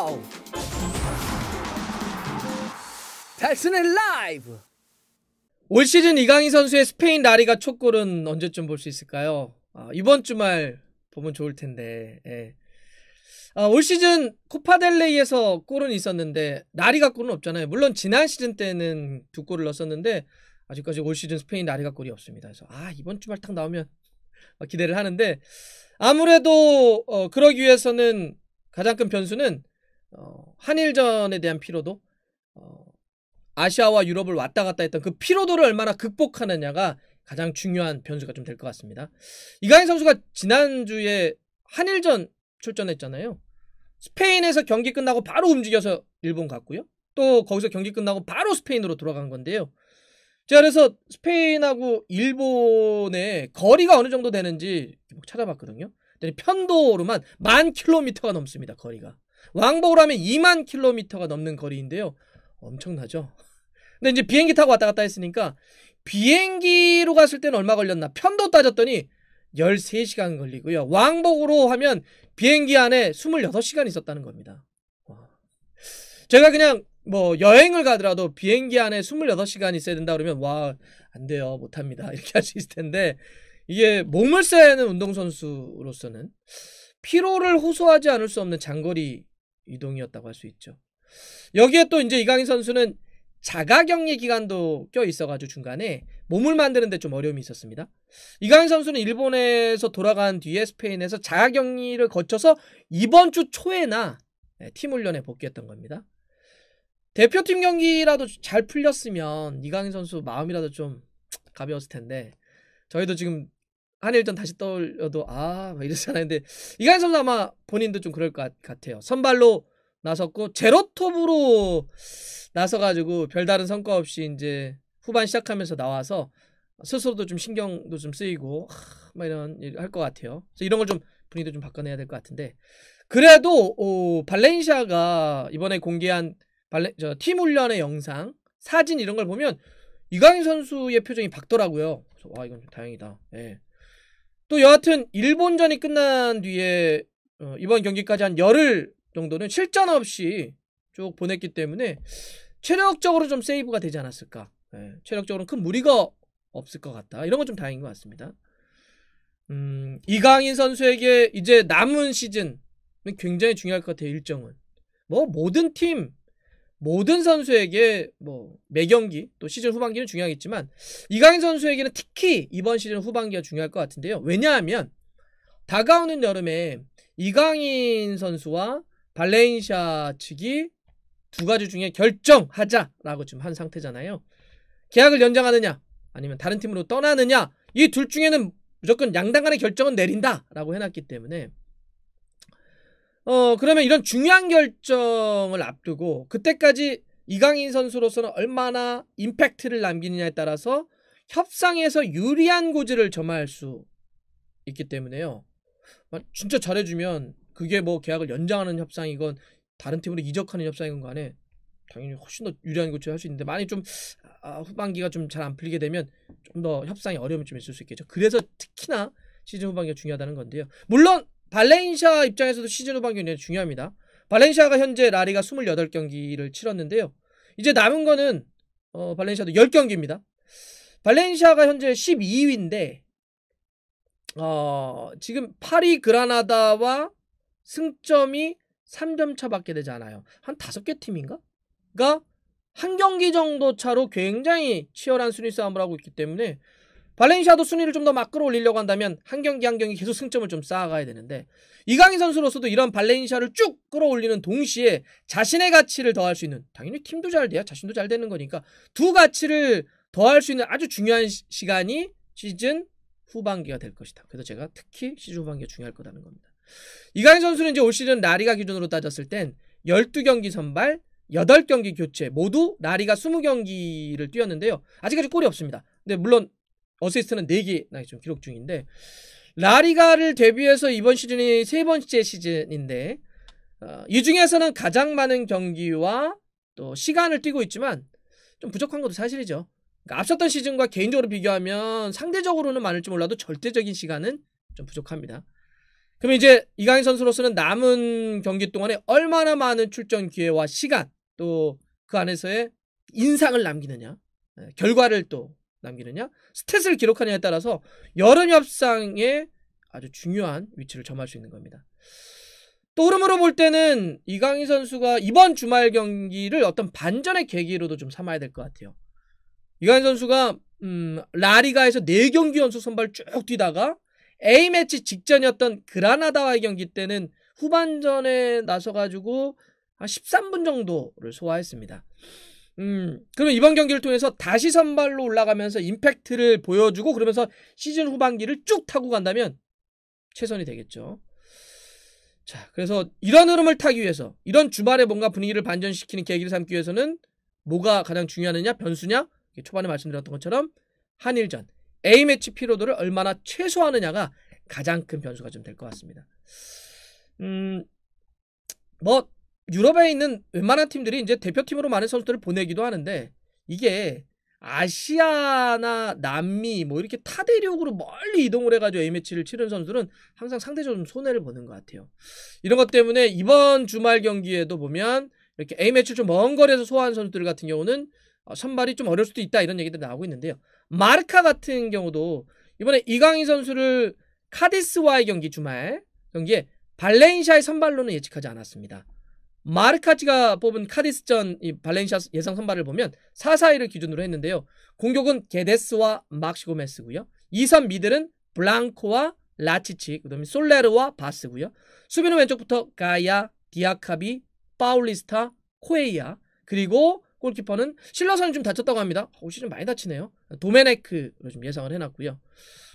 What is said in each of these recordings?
와우! 달순의 라이브! 올 시즌 이강인 선수의 스페인 라리가 첫 골은 언제쯤 볼 수 있을까요? 이번 주말 보면 좋을 텐데. 예. 올 시즌 코파델레이에서 골은 있었는데 라리가 골은 없잖아요. 물론 지난 시즌 때는 2골을 넣었었는데 아직까지 올 시즌 스페인 라리가 골이 없습니다. 그래서 이번 주말 딱 나오면 기대를 하는데, 아무래도 그러기 위해서는 가장 큰 변수는 한일전에 대한 피로도, 아시아와 유럽을 왔다 갔다 했던 그 피로도를 얼마나 극복하느냐가 가장 중요한 변수가 좀 될 것 같습니다. 이강인 선수가 지난주에 한일전 출전했잖아요. 스페인에서 경기 끝나고 바로 움직여서 일본 갔고요. 또 거기서 경기 끝나고 바로 스페인으로 돌아간 건데요. 제가 그래서 스페인하고 일본의 거리가 어느 정도 되는지 찾아봤거든요. 편도로만 10,000km가 넘습니다. 거리가. 왕복으로 하면 20,000km가 넘는 거리인데요. 엄청나죠? 근데 이제 비행기 타고 왔다 갔다 했으니까 비행기로 갔을 때는 얼마 걸렸나? 편도 따졌더니 13시간 걸리고요. 왕복으로 하면 비행기 안에 26시간 있었다는 겁니다. 제가 그냥 여행을 가더라도 비행기 안에 28시간 있어야 된다 그러면 안 돼요, 못합니다, 이렇게 할 수 있을 텐데, 이게 몸을 써야 하는 운동선수로서는 피로를 호소하지 않을 수 없는 장거리 이동이었다고 할 수 있죠. 여기에 또 이제 이강인 선수는 자가격리 기간도 껴 있어가지고 중간에 몸을 만드는데 좀 어려움이 있었습니다. 이강인 선수는 일본에서 돌아간 뒤에 스페인에서 자가격리를 거쳐서 이번 주 초에나 팀 훈련에 복귀했던 겁니다. 대표팀 경기라도 잘 풀렸으면 이강인 선수 마음이라도 좀 가벼웠을 텐데, 저희도 지금 한일전 다시 떠올려도 이러잖아요. 근데 이강인 선수 아마 본인도 좀 그럴 것 같아요. 선발로 나섰고 제로톱으로 나서가지고 별다른 성과 없이 이제 후반 시작하면서 나와서 스스로도 좀 신경도 좀 쓰이고 이런 일 할 것 같아요. 그래서 이런 걸 좀 분위기도 좀 바꿔내야 될 것 같은데, 그래도 발렌시아가 이번에 공개한 팀 훈련의 영상, 사진 이런 걸 보면 이강인 선수의 표정이 밝더라고요. 그래서 이건 좀 다행이다. 예. 또 여하튼 일본전이 끝난 뒤에 이번 경기까지 한 열흘 정도는 실전 없이 쭉 보냈기 때문에 체력적으로 좀 세이브가 되지 않았을까. 예. 체력적으로는 큰 무리가 없을 것 같다. 이런 건 좀 다행인 것 같습니다. 이강인 선수에게 이제 남은 시즌은 굉장히 중요할 것 같아요. 일정은 모든 팀, 모든 선수에게 매경기 또 시즌 후반기는 중요하겠지만 이강인 선수에게는 특히 이번 시즌 후반기가 중요할 것 같은데요. 왜냐하면 다가오는 여름에 이강인 선수와 발렌시아 측이 두 가지 중에 결정하자라고 지금 한 상태잖아요. 계약을 연장하느냐 아니면 다른 팀으로 떠나느냐, 이 둘 중에는 무조건 양당 간의 결정은 내린다라고 해놨기 때문에 그러면 이런 중요한 결정을 앞두고 그때까지 이강인 선수로서는 얼마나 임팩트를 남기느냐에 따라서 협상에서 유리한 고지를 점할 수 있기 때문에요. 진짜 잘해주면 그게 계약을 연장하는 협상이건 다른 팀으로 이적하는 협상이건 간에 당연히 훨씬 더 유리한 고지를 할 수 있는데, 많이 좀 후반기가 좀 잘 안 풀리게 되면 좀 더 협상에 어려움이 좀 있을 수 있겠죠. 그래서 특히나 시즌 후반기가 중요하다는 건데요. 물론 발렌시아 입장에서도 시즌 후반기가 굉장히 중요합니다. 발렌시아가 현재 라리가 28경기를 치렀는데요. 이제 남은 거는 발렌시아도 10경기입니다. 발렌시아가 현재 12위인데 지금 파리 그라나다와 승점이 3점 차밖에 되지 않아요. 한 5개 팀인가? 가 한 경기 정도 차로 굉장히 치열한 순위 싸움을 하고 있기 때문에 발렌시아도 순위를 좀 더 막 끌어올리려고 한다면 한 경기 한 경기 계속 승점을 좀 쌓아가야 되는데, 이강인 선수로서도 이런 발렌시아를 쭉 끌어올리는 동시에 자신의 가치를 더할 수 있는, 당연히 팀도 잘 돼야 자신도 잘 되는 거니까 두 가치를 더할 수 있는 아주 중요한 시간이 시즌 후반기가 될 것이다. 그래서 제가 특히 시즌 후반기가 중요할 거라는 겁니다. 이강인 선수는 이제 올 시즌 라리가 기준으로 따졌을 땐 12경기 선발, 8경기 교체, 모두 라리가 20경기를 뛰었는데요. 아직까지 골이 없습니다. 근데 물론 어시스트는 4개 좀 기록 중인데, 라리가를 데뷔해서 이번 시즌이 3번째 시즌인데 이 중에서는 가장 많은 경기와 또 시간을 뛰고 있지만 좀 부족한 것도 사실이죠. 그러니까 앞섰던 시즌과 개인적으로 비교하면 상대적으로는 많을지 몰라도 절대적인 시간은 좀 부족합니다. 그러면 이제 이강인 선수로서는 남은 경기 동안에 얼마나 많은 출전 기회와 시간, 또 그 안에서의 인상을 남기느냐, 결과를 또 남기느냐, 스탯을 기록하느냐에 따라서 여름 협상에 아주 중요한 위치를 점할 수 있는 겁니다. 또 흐름으로 볼 때는 이강인 선수가 이번 주말 경기를 어떤 반전의 계기로도 좀 삼아야 될 것 같아요. 이강인 선수가 라리가에서 4경기 연속 선발 쭉 뛰다가 A매치 직전이었던 그라나다와의 경기 때는 후반전에 나서가지고 한 13분 정도를 소화했습니다. 그러면 이번 경기를 통해서 다시 선발로 올라가면서 임팩트를 보여주고 그러면서 시즌 후반기를 쭉 타고 간다면 최선이 되겠죠. 자, 그래서 이런 흐름을 타기 위해서, 이런 주말에 뭔가 분위기를 반전시키는 계기를 삼기 위해서는 뭐가 가장 중요하느냐, 변수냐? 초반에 말씀드렸던 것처럼 한일전 A매치 피로도를 얼마나 최소화하느냐가 가장 큰 변수가 좀 될 것 같습니다. 뭐 유럽에 있는 웬만한 팀들이 이제 대표팀으로 많은 선수들을 보내기도 하는데, 이게 아시아나 남미 뭐 이렇게 타대륙으로 멀리 이동을 해가지고 A매치를 치른 선수들은 항상 상대적으로 좀 손해를 보는 것 같아요. 이런 것 때문에 이번 주말 경기에도 보면 이렇게 A매치를 좀 먼 거리에서 소화한 선수들 같은 경우는 선발이 좀 어려울 수도 있다, 이런 얘기도 나오고 있는데요. 마르카 같은 경우도 이번에 이강인 선수를 카디스와의 경기, 주말 경기에 발렌시아의 선발로는 예측하지 않았습니다. 마르카지가 뽑은 카디스전 이 발렌시아 예상 선발을 보면 4-4-2를 기준으로 했는데요. 공격은 게데스와 막시고메스고요. 2선 미들은 블랑코와 라치치, 그다음에 솔레르와 바스고요. 수비는 왼쪽부터 가야, 디아카비, 파울리스타, 코에이아, 그리고 골키퍼는 실러선이 좀 다쳤다고 합니다. 혹시 좀 많이 다치네요. 도메네크로 좀 예상을 해놨고요.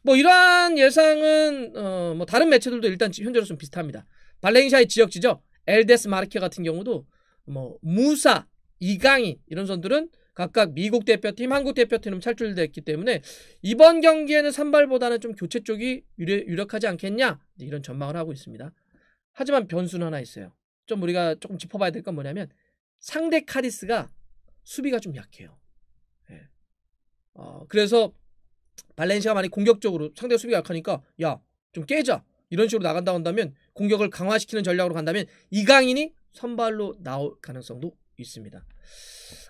뭐 이러한 예상은 뭐 다른 매체들도 일단 현재로 좀 비슷합니다. 발렌시아의 지역지죠. 엘데스 마르케 같은 경우도 뭐 무사, 이강인 이런 선수들은 각각 미국 대표팀, 한국 대표팀으로 탈출됐기 때문에 이번 경기에는 선발보다는 좀 교체 쪽이 유력하지 않겠냐, 이런 전망을 하고 있습니다. 하지만 변수는 하나 있어요. 좀 우리가 조금 짚어봐야 될 건 뭐냐면 상대 카디스가 수비가 좀 약해요. 예. 그래서 발렌시아가 많이 공격적으로, 상대가 수비가 약하니까 야, 좀 깨자, 이런 식으로 나간다고 한다면, 공격을 강화시키는 전략으로 간다면 이강인이 선발로 나올 가능성도 있습니다.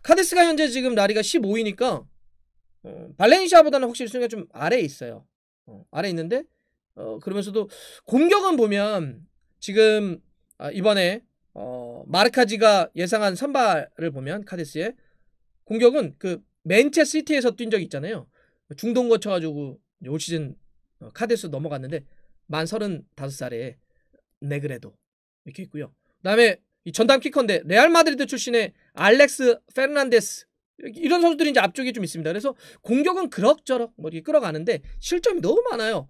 카디스가 현재 지금 라리가 15위니까 발렌시아보다는 확실히 순위가 좀 아래에 있어요. 아래에 있는데 그러면서도 공격은 보면 지금 이번에 마르카지가 예상한 선발을 보면 카디스의 공격은 그 맨체스터시티에서 뛴 적이 있잖아요. 중동 거쳐가지고 올 시즌 카디스 넘어갔는데 만 35살에 네그레도 이렇게 있고요. 그 다음에 이 전담 키커인데 레알 마드리드 출신의 알렉스 페르난데스, 이런 선수들이 이제 앞쪽에 좀 있습니다. 그래서 공격은 그럭저럭 뭐 이렇게 끌어가는데 실점이 너무 많아요.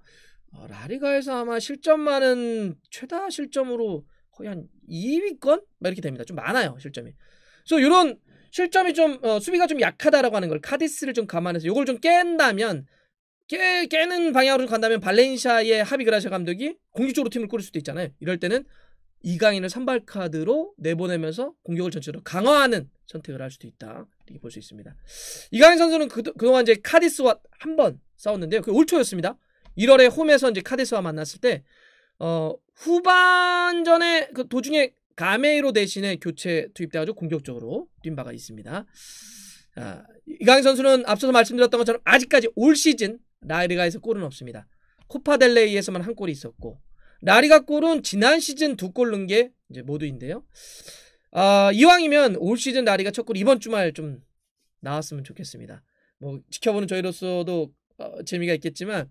라리가에서 아마 실점 많은, 최다 실점으로 거의 한 2위권? 막 이렇게 됩니다. 좀 많아요, 실점이. 그래서 이런 실점이 좀 수비가 좀 약하다라고 하는 걸, 카디스를 좀 감안해서 이걸 좀 깬다면, 깨는 방향으로 간다면 발렌시아의 하비 그라시아 감독이 공격적으로 팀을 꾸릴 수도 있잖아요. 이럴 때는 이강인을 선발 카드로 내보내면서 공격을 전체로 강화하는 선택을 할 수도 있다, 이렇게 볼 수 있습니다. 이강인 선수는 그동안 이제 카디스와 한 번 싸웠는데요. 그 올 초였습니다. 1월에 홈에서 이제 카디스와 만났을 때 후반전에 그 도중에 가메이로 대신에 교체 투입돼가지고 공격적으로 뛴 바가 있습니다. 이강인 선수는 앞서서 말씀드렸던 것처럼 아직까지 올 시즌 라리가에서 골은 없습니다. 코파델레이에서만 한 골이 있었고, 라리가 골은 지난 시즌 2골 넣은 게 이제 모두인데요. 이왕이면 올 시즌 라리가 첫 골 이번 주말 좀 나왔으면 좋겠습니다. 뭐 지켜보는 저희로서도 재미가 있겠지만,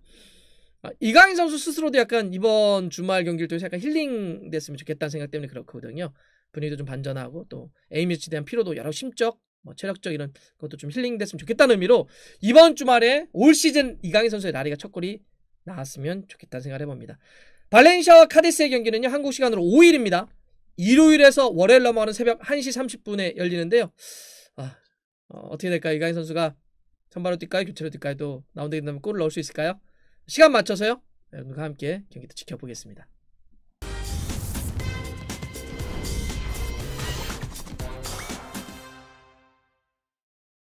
이강인 선수 스스로도 약간 이번 주말 경기를 통해서 약간 힐링 됐으면 좋겠다는 생각 때문에 그렇거든요. 분위기도 좀 반전하고 또 A매치에 대한 피로도, 여러 심적, 뭐 체력적 이런 것도 좀 힐링 됐으면 좋겠다는 의미로 이번 주말에 올 시즌 이강인 선수의 라리가 첫 골이 나왔으면 좋겠다는 생각을 해봅니다. 발렌시아와 카디스의 경기는요, 한국 시간으로 5일입니다. 일요일에서 월요일 넘어가는 새벽 1시 30분에 열리는데요. 어떻게 될까요? 이강인 선수가 선발로 뛸까요? 교체로 뛸까요? 또 라운드에 된다면 골을 넣을 수 있을까요? 시간 맞춰서요, 여러분과 함께 경기도 지켜보겠습니다.